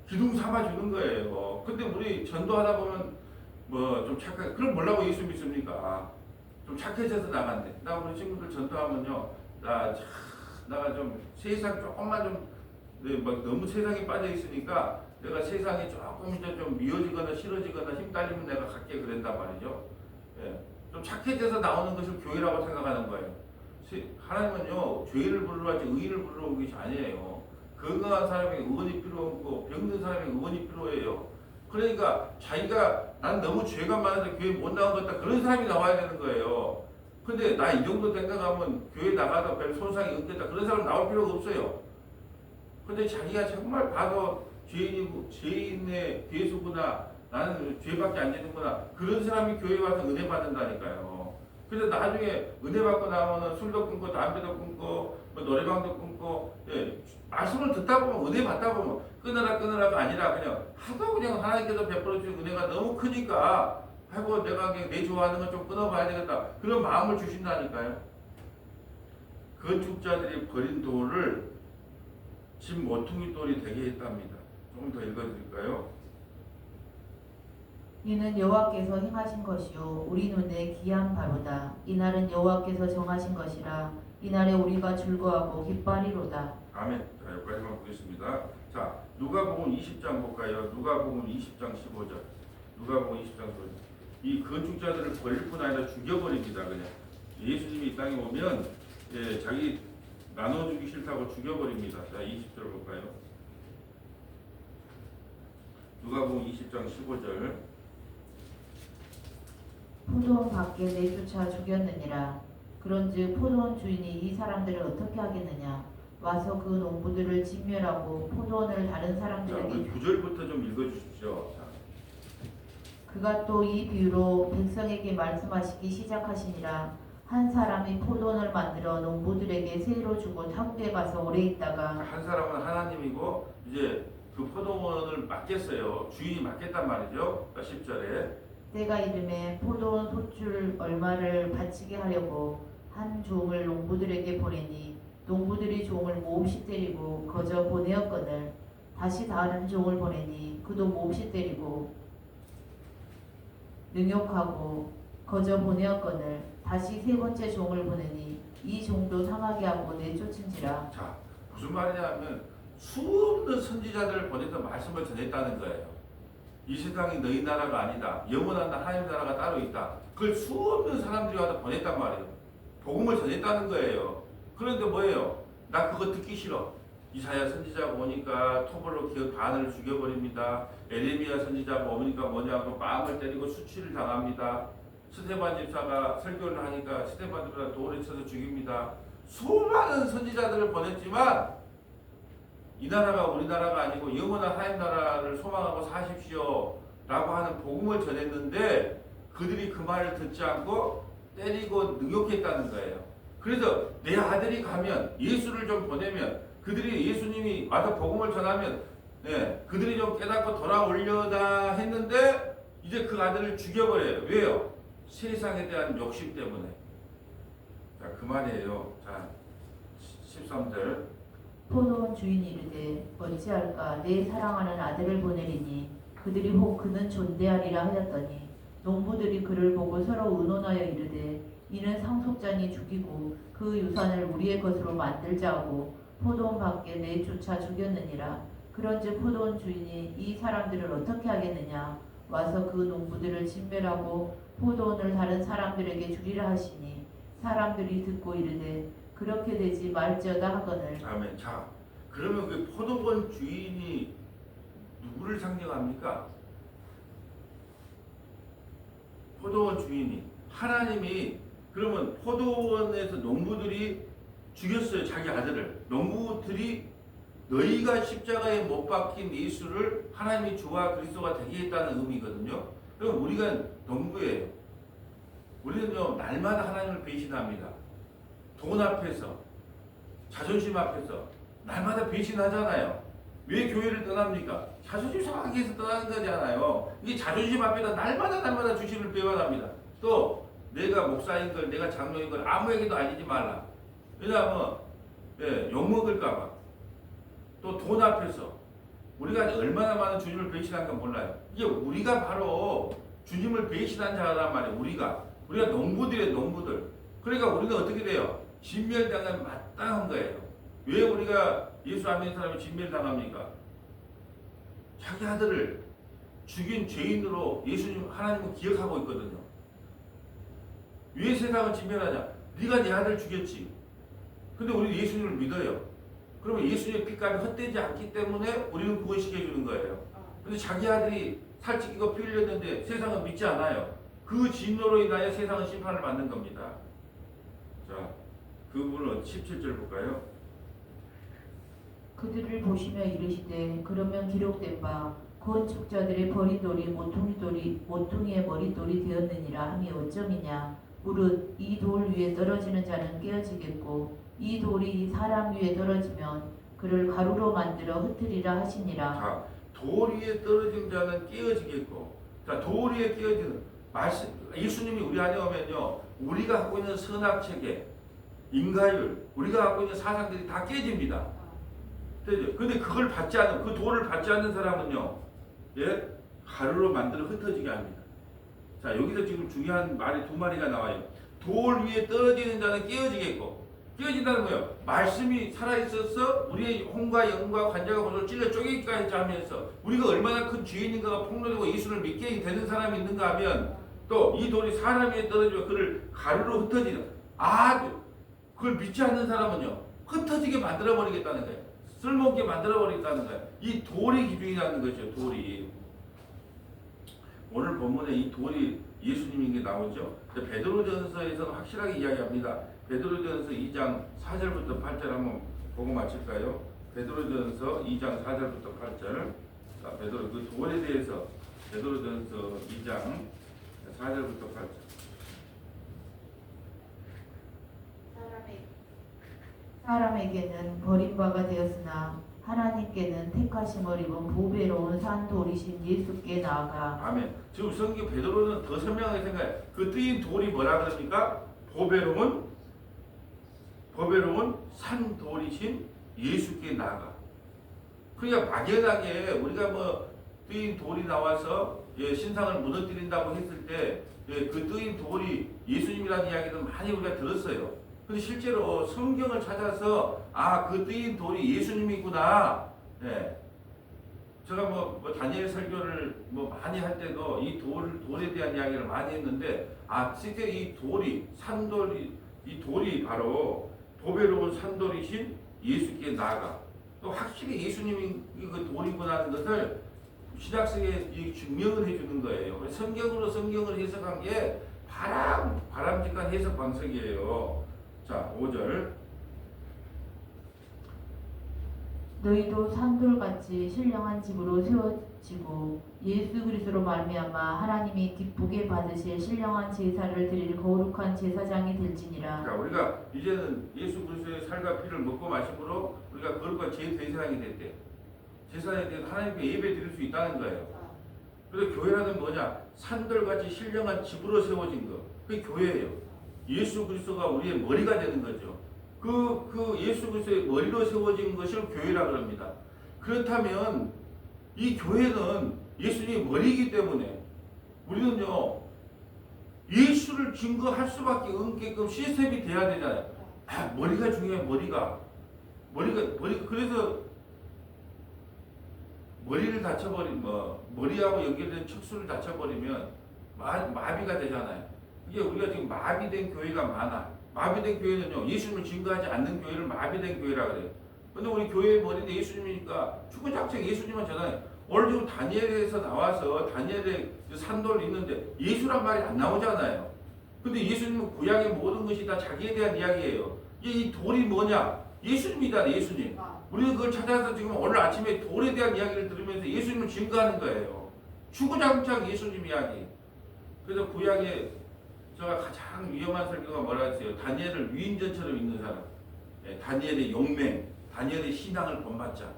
기둥 삼아 주는 거예요. 근데 우리 전도하다 보면 뭐 좀 착하게, 그럼 뭐라고 예수 믿습니까? 좀 착해져서 나간대. 나 우리 친구들 전도하면요, 나가 좀 세상 조금만 막 너무 세상에 빠져 있으니까 내가 세상에 조금 이제 좀 미워지거나 싫어지거나 힘 딸리면 내가 갈게 그랬단 말이죠. 좀 착해져서 나오는 것을 교회라고 생각하는 거예요. 하나님은요, 죄를 부르러 하지 의인을 부르러 온 것이 아니에요. 건강한 사람에게 의원이 필요 없고 병든 사람에게 의원이 필요해요. 그러니까 자기가 난 너무 죄가 많아서 교회 못 나온 것 같다 그런 사람이 나와야 되는 거예요. 근데 나 이 정도 생각하면 교회 나가도 별 손상이 없겠다 그런 사람 나올 필요가 없어요. 근데 자기가 정말 봐도 죄인의 괴수구나, 나는 죄밖에 안 지는구나, 그런 사람이 교회에 와서 은혜 받는다니까요. 그래서 나중에 은혜 받고 나오면 술도 끊고 담배도 끊고 뭐 노래방도 끊고, 말씀을 듣다 보면 은혜 받다 보면 끊으라가 아니라 그냥 하도 그냥 하나님께서 베풀어 주신 은혜가 너무 크니까 아이고 내가 그냥 내 좋아하는 거 좀 끊어봐야 되겠다 그런 마음을 주신다니까요. 건축자들이 버린 돌을 진 모퉁이 돌이 되게 했답니다. 조금 더 읽어드릴까요? 이는 여호와께서 행하신 것이요 우리 눈에 기이한 바로다. 이 날은 여호와께서 정하신 것이라 이 날에 우리가 즐거워하고 기뻐하리로다. 아멘. 자, 여기까지만 보겠습니다. 자, 누가복음 20장 볼까요? 누가복음 20장 15절. 누가복음 20장 15절. 이 건축자들을 버릴 뿐 아니라 죽여버립니다. 그냥 예수님이 이 땅에 오면 자기 나눠주기 싫다고 죽여버립니다. 자, 20절 볼까요? 누가복음 20장 15절. 포도원 밖에 내쫓아 죽였느니라. 그런즉 포도원 주인이 이 사람들을 어떻게 하겠느냐? 와서 그 농부들을 진멸하고 포도원을 다른 자, 사람들에게 9절부터 좀 읽어주십시오. 자. 그가 또 이 비유로 백성에게 말씀하시기 시작하시니라. 한 사람이 포도원을 만들어 농부들에게 세로 주고 타국에 가서 오래 있다가 한 사람은 하나님이고 이제 그 포도원을 주인을 맡겠어요. 주인이 맡겠단 말이죠. 10절에 때가 이름에 포도원 소출 얼마를 바치게 하려고 한 종을 농부들에게 보내니 농부들이 종을 몹시 때리고 거저 보내었거늘 다시 다른 종을 보내니 그도 몹시 때리고 능욕하고 거저 보내었거늘 다시 세 번째 종을 보내니 이 종도 상하게 하고 내쫓은지라. 자, 무슨 말이냐면 수없는 선지자들을 보내서 말씀을 전했다는 거예요. 이 세상이 너희 나라가 아니다. 영원한 하나님 나라가 따로 있다. 그걸 수없는 사람들이 와서 보냈단 말이에요. 복음을 전했다는 거예요. 그런데 뭐예요? 나 그거 듣기 싫어. 이사야 선지자가 오니까 톱으로 반을 죽여버립니다. 에레미야 선지자가 오니까 뭐냐고 마음을 때리고 수치를 당합니다. 스데반 집사가 설교를 하니까 스데반 집사가 돌을 쳐서 죽입니다. 수많은 선지자들을 보냈지만 이 나라가 우리 나라가 아니고 영원한 하나님 나라를 소망하고 사십시오 라고 하는 복음을 전했는데 그들이 그 말을 듣지 않고 때리고 능욕했다는 거예요. 그래서 내 아들이 가면 예수를 좀 보내면 그들이 예수님이 와서 복음을 전하면 그들이 좀 깨닫고 돌아오려다 했는데 이제 그 아들을 죽여버려요. 왜요? 세상에 대한 욕심 때문에. 자, 그 말이에요. 자, 13절. 포도원 주인이 이르되 어찌할까 내 사랑하는 아들을 보내리니 그들이 혹 그는 존대하리라 하였더니 농부들이 그를 보고 서로 의논하여 이르되 이는 상속자니 죽이고 그 유산을 우리의 것으로 만들자 하고 포도원 밖에 내쫓아 죽였느니라. 그런즉 포도원 주인이 이 사람들을 어떻게 하겠느냐 와서 그 농부들을 진멸하고 포도원을 다른 사람들에게 주리라 하시니 사람들이 듣고 이르되 그렇게 되지 말지어다 하거늘. 아멘. 자, 그러면 그 포도원 주인이 누구를 상징합니까? 포도원 주인이 하나님이 그러면 포도원에서 농부들이 죽였어요. 자기 아들을. 농부들이 너희가 십자가에 못 박힌 예수를 하나님이 주와 그리스도가 되게 했다는 의미거든요. 그럼 우리가 농부예요. 우리는요 날마다 하나님을 배신합니다. 돈 앞에서 자존심 앞에서 날마다 배신하잖아요. 왜 교회를 떠납니까? 자존심 상하기 위해서 떠나는 거잖아요. 이게 자존심 앞에다 날마다 주신을 배워납니다. 또 내가 목사인 걸 내가 장로인 걸 아무에게도 알리지 말라. 왜냐하면 욕먹을까 봐. 또 돈 앞에서 우리가 얼마나 많은 주님을 배신한가 몰라요. 이게 우리가 바로 주님을 배신한 자란 말이에요. 우리가 농부들이에요. 농부들. 그러니까 우리는 어떻게 돼요? 진멸당하면 마땅한 거예요. 왜 우리가 예수 안 믿는 사람이 진멸당합니까? 자기 아들을 죽인 죄인으로 예수님 하나님은 기억하고 있거든요. 왜 세상은 진멸하냐? 네가 네 아들 죽였지. 근데 우리 예수님을 믿어요. 그러면 예수님의 피값이 헛되지 않기 때문에 우리는 구원시켜 주는 거예요. 근데 자기 아들이 살찌기고 피 흘렸는데 세상은 믿지 않아요. 그 진노로 인하여 세상은 심판을 받는 겁니다. 자, 그 부분은 17절 볼까요? 그들을 보시며 이르시되 그러면 기록된 바 건축자들의 버리돌이 모퉁이의 머릿돌이 되었느니라 함이 어쩌미냐. 무릇 이 돌 위에 떨어지는 자는 깨어지겠고 이 돌이 사람 위에 떨어지면 그를 가루로 만들어 흩으리라 하시니라. 자, 돌 위에 떨어진 자는 깨어지겠고, 자, 돌 위에 깨어지는 말씀. 예수님이 우리 안에 오면요, 우리가 갖고 있는 선악 체계, 인가율, 우리가 갖고 있는 사상들이 다 깨집니다. 근데 그걸 받지 않은 그 돌을 받지 않는 사람은요, 가루로 만들어 흩어지게 합니다. 자, 여기서 지금 중요한 말이 두 마리가 나와요. 돌 위에 떨어지는 자는 깨어지겠고, 깨어진다는 거예요. 말씀이 살아있어서 우리의 혼과 영과 관자가 고소 찔러 쪼개기까지 하면서 우리가 얼마나 큰 죄인인가가 폭로되고 예수를 믿게 되는 사람이 있는가 하면 또 이 돌이 사람 위에 떨어지면 그를 가루로 흩어지는 그걸 믿지 않는 사람은요 흩어지게 만들어버리겠다는 거예요. 쓸모없게 만들어버리겠다는 거예요. 이 돌이 기준이라는 거죠. 돌이. 오늘 본문에 이 돌이 예수님인 게 나오죠. 베드로전서에서는 확실하게 이야기합니다. 베드로전서 2장 4절부터 8절 한번 보고 마칠까요? 베드로전서 2장 4절부터 8절. 자, 그 돌에 대해서 베드로전서 2장 4절부터 8절. 사람에게는 버림바가 되었으나 하나님께는 택하심을 입은 보배로운 산 돌이신 예수께 나아가. 아멘. 지금 성경 베드로는 더 선명하게 생각해. 그 뜨인 돌이 뭐라 그럽니까? 보배로운 산 돌이신 예수께 나아가. 그러니까 막연하게 우리가 뭐 뜨인 돌이 나와서 신상을 무너뜨린다고 했을 때 그 뜨인 돌이 예수님이라는 이야기는 많이 우리가 들었어요. 근데 실제로 성경을 찾아서 그 뜨인 돌이 예수님이구나. 제가 뭐 다니엘 설교를 많이 할 때도 이 돌에 대한 이야기를 많이 했는데 실제 이 돌이 바로 보배로운 산돌이신 예수께 나아가. 또 확실히 예수님이 그 돌이구나 하는 것을 신약성에 증명을 해주는 거예요. 성경으로 성경을 해석한 게 바람직한 해석 방식이에요. 자, 5절. 너희도 산돌같이 신령한 집으로 세워지고 예수 그리스도로 말미암아 하나님이 기쁘게 받으실 신령한 제사를 드릴 거룩한 제사장이 될지니라. 자, 우리가 이제는 예수 그리스도의 살과 피를 먹고 마심으로 우리가 거룩한 제사장이 됐대. 제사장에 대해 하나님께 예배 드릴 수 있다는 거예요. 그래서 교회라는 뭐냐? 산돌같이 신령한 집으로 세워진 거. 그게 교회예요. 예수 그리스도가 우리의 머리가 되는 거죠. 그 예수 그리스도의 머리로 세워진 것을 교회라고 합니다. 그렇다면 이 교회는 예수님의 머리이기 때문에 우리는요 예수를 증거할 수밖에 없게끔 시스템이 돼야 되잖아요. 머리가 중요해. 머리가 그래서 머리를 머리하고 연결된 척수를 다쳐버리면 마비가 되잖아요. 이게 우리가 지금 마비된 교회가 많아. 마비된 교회는요, 예수님을 증거하지 않는 교회를 마비된 교회라 그래요. 근데 우리 교회의 머리는 예수님이니까 주구장창 예수님만 전하요. 오늘 지금 다니엘에서 나와서 다니엘의 산돌이 있는데 예수란 말이 안 나오잖아요. 근데 예수님은 구약의 모든 것이 다 자기에 대한 이야기예요. 이 돌이 뭐냐? 예수님이다, 예수님. 우리는 그걸 찾아서 지금 오늘 아침에 돌에 대한 이야기를 들으면서 예수님을 증거하는 거예요. 주구장창 예수님 이야기. 그래서 구약에 제가 가장 위험한 설교가 뭐라 했어요? 다니엘을 위인전처럼 있는 사람. 다니엘의 용맹, 다니엘의 신앙을 본받자.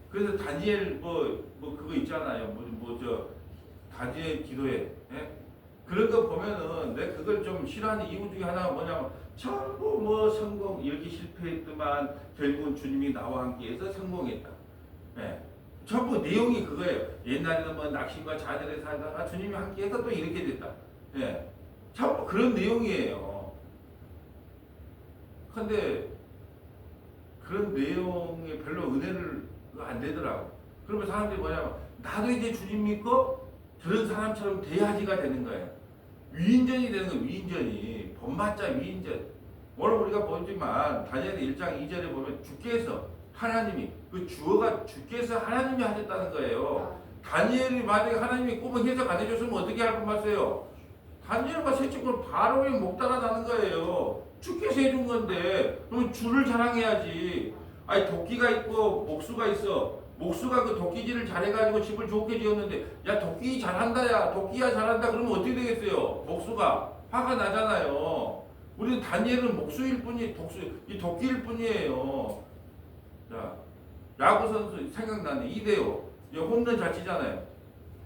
그래서 다니엘 그거 있잖아요. 다니엘 기도회. 그런 거 보면은 내가 그걸 좀 싫어하는 이유 중에 하나가 뭐냐면 전부 성공 이렇게 실패했더만 결국은 주님이 나와 함께해서 성공했다. 전부 내용이 그거예요. 옛날에는 낙심과 좌절에 살다가 주님이 함께해서 또 이렇게 됐다. 전부 그런 내용이에요. 근데 그런 내용에 별로 은혜를 안 되더라고. 그러면 사람들이 뭐냐면 나도 이제 주님 믿고 저런 사람처럼 돼야지가 되는 거예요. 위인전이 되는 거예요. 위인전이. 본받자 위인전. 오늘 우리가 보지만 다니엘 1장 2절에 보면 주께서 하나님이 그 주어가 주께서 하나님이 하셨다는 거예요. 다니엘이 만약에 하나님이 꿈을 해석 안 해줬으면 어떻게 할 뻔했어요? 다니엘과 세 친구는 바로의 목 따라다는 거예요. 주께서 해준 건데 그러면 주를 자랑해야지. 아니 도끼가 있고 목수가 있어. 목수가 그 도끼질을 잘해가지고 집을 좋게 지었는데 야 도끼 잘한다 야 도끼야 잘한다 그러면 어떻게 되겠어요? 목수가 화가 나잖아요. 우리는 다니엘은 목수일 뿐이 이 도끼일 뿐이에요. 자 야구 선수 생각나네. 이대호 홈런 잘 치잖아요.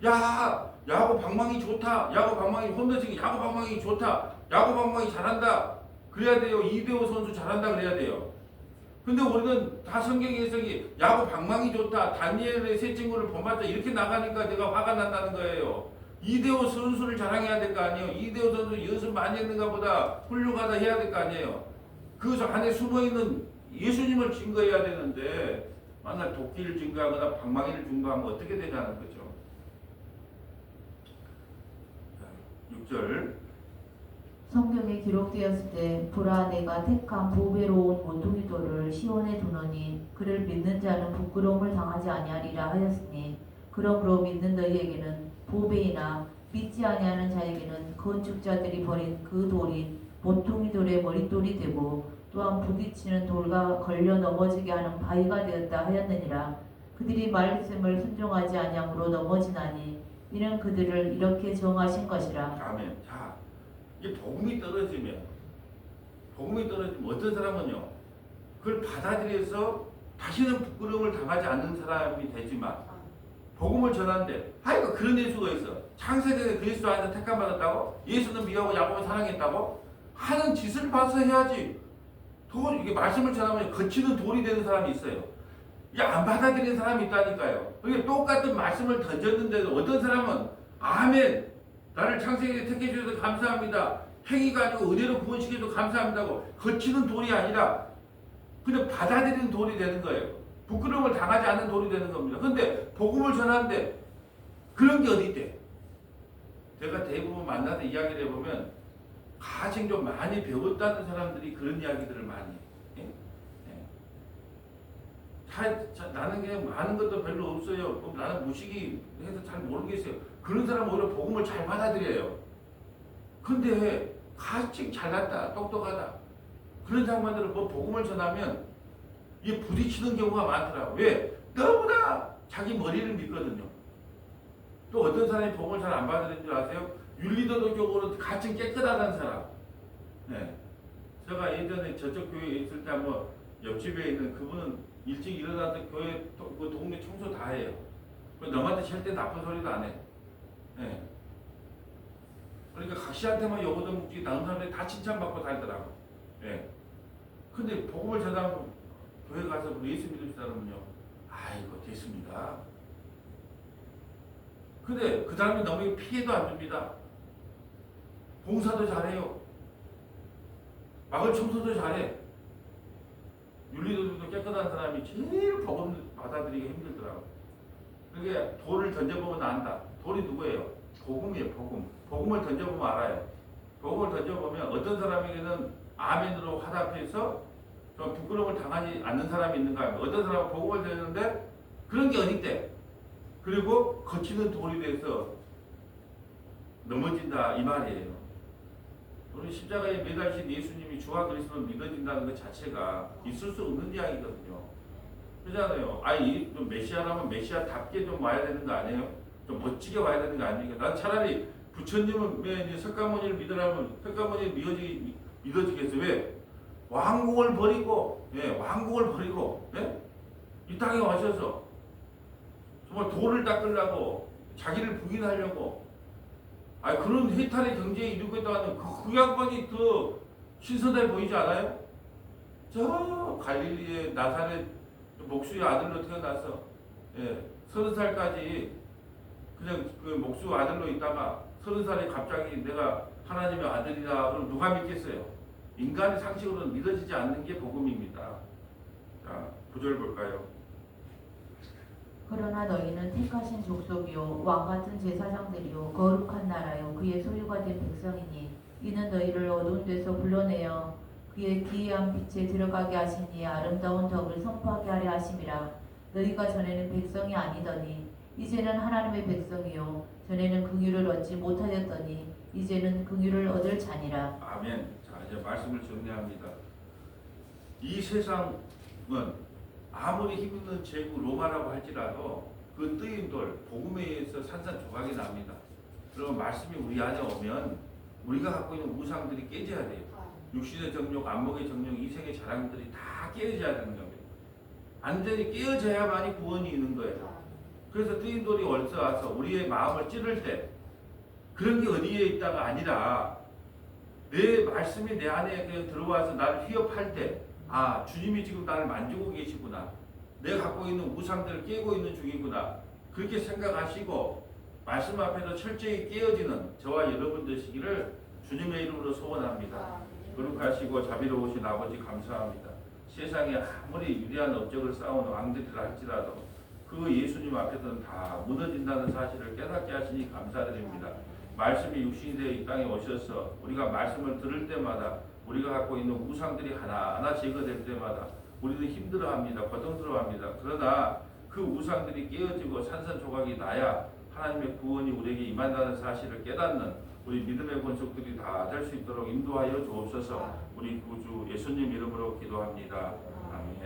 야 야구 방망이 좋다. 야구 방망이 홈런 치기 야구 방망이 좋다. 야구 방망이 잘한다. 그래야 돼요. 이대호 선수 잘한다 그래야 돼요. 근데 우리는 다 성경 해석이 야구 방망이 좋다. 다니엘의 세 친구를 본받자 이렇게 나가니까 내가 화가 난다는 거예요. 이대호 선수를 자랑해야 될 거 아니에요. 이대호 선수 연습 많이 했는가 보다 훌륭하다 해야 될 거 아니에요. 그 안에 숨어있는 예수님을 증거해야 되는데 만날 도끼를 증거하거나 방망이를 증거하면 어떻게 되냐는 거죠. 6절 성경에 기록되었을 때 보라 내가 택한 보배로운 모퉁이 돌을 시온에 두노니 그를 믿는 자는 부끄러움을 당하지 아니하리라 하였으니 그러므로 믿는 너희에게는 보배이나 믿지 아니하는 자에게는 건축자들이 버린 그 돌이 모퉁이 돌의 머릿돌이 되고 또한 부딪히는 돌과 걸려 넘어지게 하는 바위가 되었다 하였느니라. 그들이 말씀을 순종하지 아니함으로 넘어지나니 이는 그들을 이렇게 정하신 것이라. 아멘. 자, 이 복음이 떨어지면 어떤 사람은요 그걸 받아들여서 다시는 부끄러움을 당하지 않는 사람이 되지만 복음을 전하는데 아이고 그런 예수가 있어. 창세전에 그리스도 안에서 택함 받았다고? 예수는 미워하고 야곱을 사랑했다고? 하는 짓을 봐서 해야지. 이게 말씀을 전하면 거치는 돌이 되는 사람이 있어요. 이게 안 받아들이는 사람이 있다니까요. 그게 똑같은 말씀을 던졌는데도 어떤 사람은 아멘, 나를 창세기에 택해 주셔서 감사합니다. 행위가 아니고 은혜로 구원시켜서 감사합니다고 거치는 돌이 아니라 그냥 받아들이는 돌이 되는 거예요. 부끄러움을 당하지 않는 돌이 되는 겁니다. 근데 복음을 전하는데 그런 게 어디 있대? 제가 대부분 만나서 이야기를 해보면 가장 좀 많이 배웠다는 사람들이 그런 이야기들을 많이 해. 나는 그냥 많은 것도 별로 없어요. 나는 무식이 해서 잘 모르겠어요. 그런 사람은 오히려 복음을 잘 받아들여요. 근데 가장 잘났다, 똑똑하다. 그런 사람들은 뭐 복음을 전하면 이게 부딪히는 경우가 많더라고요. 왜? 너무나 자기 머리를 믿거든요. 또 어떤 사람이 복음을 잘 안 받아들이는 줄 아세요? 윤리도덕적으로 가장 깨끗하다는 사람. 네. 제가 예전에 저쪽 교회에 있을 때 한번 옆집에 있는 그분은 일찍 일어나서 교회 그 동네 청소 다 해요. 너한테 절대 나쁜 소리도 안 해. 네. 그러니까 각시한테만 욕을 묵지 다른 사람들이 다 칭찬받고 살더라고. 네. 근데 복음을 전하고 교회 가서 예수 믿을 사람은요, 아이고 됐습니다. 근데 그 사람이 너무 피해도 안 줍니다. 봉사도 잘해요. 마을 청소도 잘해. 윤리도덕도 깨끗한 사람이 제일 복음 받아들이기 힘들더라고. 그게 돌을 던져보면 안다. 돌이 누구예요? 복음이에요. 복음. 복음을 던져보면 알아요. 복음을 던져보면 어떤 사람에게는 아멘으로 화답해서 좀 부끄러움을 당하지 않는 사람이 있는가 하면 어떤 사람은 복음을 전하는데 그런 게 어디 있대? 그리고 거치는 돌이 돼서 넘어진다 이 말이에요. 우리 십자가에 매달리신 예수님이 주와 그리스도를 믿어진다는 것 자체가 있을 수 없는 이야기거든요. 그렇잖아요. 아니 좀 메시아라면 메시아답게 좀 와야 되는 거 아니에요? 좀 멋지게 와야 되는 거 아닙니까? 난 차라리 부처님은 석가모니를 믿으라면 석가모니를 믿어지겠어. 왜? 왕궁을 버리고, 왕궁을 버리고, 이 땅에 와셔서 정말 도를 닦으려고 자기를 부인하려고 그런 해탈의 경제에 이르고 있다는 그 양반이 더 신선해 보이지 않아요? 저 갈릴리의 나사렛 목수의 아들로 태어나서 30살까지 그냥 그 목수 아들로 있다가 30살에 갑자기 내가 하나님의 아들이다 그럼 누가 믿겠어요? 인간의 상식으로는 믿어지지 않는 게 복음입니다. 자, 9절 볼까요? 그러나 너희는 택하신 족속이요 왕같은 제사장들이요 거룩한 나라요 그의 소유가 된 백성이니 이는 너희를 어두운 데서 불러내어 그의 기이한 빛에 들어가게 하시니 아름다운 덕을 선포하게 하려 하심이라. 너희가 전에는 백성이 아니더니 이제는 하나님의 백성이요 전에는 긍휼을 얻지 못하였더니 이제는 긍휼을 얻을 자니라. 아멘. 자, 이제 말씀을 정리합니다. 이 세상은 아무리 힘있는 제국 로마라고 할지라도 그 뜨인 돌, 복음에 의해서 산산조각이 납니다. 그러면 말씀이 우리 안에 오면 우리가 갖고 있는 우상들이 깨져야 돼요. 육신의 정욕, 안목의 정욕, 이생의 자랑들이 다 깨져야 되는 겁니다. 완전히 깨어져야만이 구원이 있는 거예요. 그래서 뜨인 돌이 얼서 와서 우리의 마음을 찌를 때 그런 게 어디에 있다가 아니라 내 말씀이 내 안에 그냥 들어와서 나를 휘업할 때 주님이 지금 나를 만지고 계시구나. 내가 갖고 있는 우상들을 깨고 있는 중이구나. 그렇게 생각하시고 말씀 앞에서 철저히 깨어지는 저와 여러분 되시기를 주님의 이름으로 소원합니다. 거룩하시고 자비로우신 아버지 감사합니다. 세상에 아무리 위대한 업적을 쌓아온 왕들이라 할지라도 그 예수님 앞에서는 다 무너진다는 사실을 깨닫게 하시니 감사드립니다. 말씀이 육신이 되어 이 땅에 오셔서 우리가 말씀을 들을 때마다 우리가 갖고 있는 우상들이 하나하나 제거될 때마다 우리는 힘들어합니다. 고통스러워합니다. 그러나 그 우상들이 깨어지고 산산조각이 나야 하나님의 구원이 우리에게 임한다는 사실을 깨닫는 우리 믿음의 권속들이 다 될 수 있도록 인도하여 주옵소서. 우리 구주 예수님 이름으로 기도합니다. 아멘.